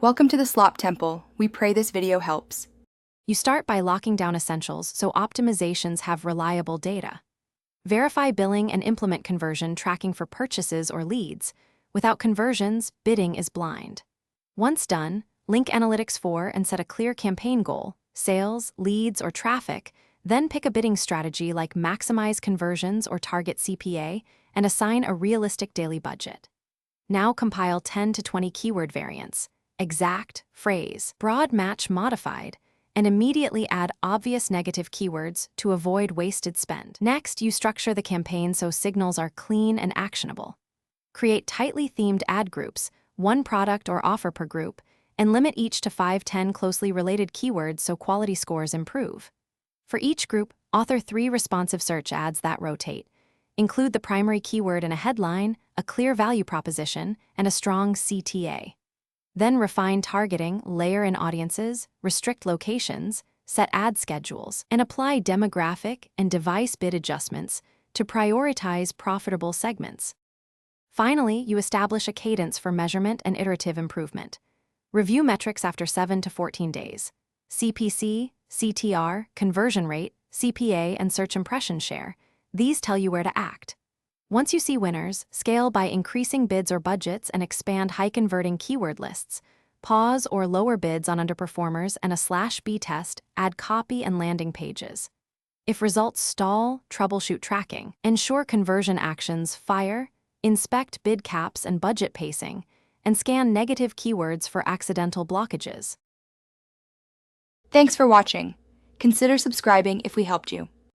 Welcome to the Slop Temple. We pray this video helps. You start by locking down essentials so optimizations have reliable data. Verify billing and implement conversion tracking for purchases or leads. Without conversions, bidding is blind. Once done, link Analytics 4 and set a clear campaign goal, sales, leads, or traffic, then pick a bidding strategy like maximize conversions or target CPA and assign a realistic daily budget. Now compile 10 to 20 keyword variants, exact, phrase, broad match modified, and immediately add obvious negative keywords to avoid wasted spend. Next, you structure the campaign so signals are clean and actionable. Create tightly themed ad groups, one product or offer per group, and limit each to 5-10 closely related keywords so quality scores improve. For each group, author 3 responsive search ads that rotate. Include the primary keyword in a headline, a clear value proposition, and a strong CTA. Then refine targeting, layer in audiences, restrict locations, set ad schedules, and apply demographic and device bid adjustments to prioritize profitable segments. Finally, you establish a cadence for measurement and iterative improvement. Review metrics after 7 to 14 days. CPC, CTR, conversion rate, CPA, and search impression share. These tell you where to act. Once you see winners, scale by increasing bids or budgets and expand high-converting keyword lists. Pause or lower bids on underperformers and a /B test, add copy and landing pages. If results stall, troubleshoot tracking. Ensure conversion actions fire, inspect bid caps and budget pacing, and scan negative keywords for accidental blockages. Thanks for watching. Consider subscribing if we helped you.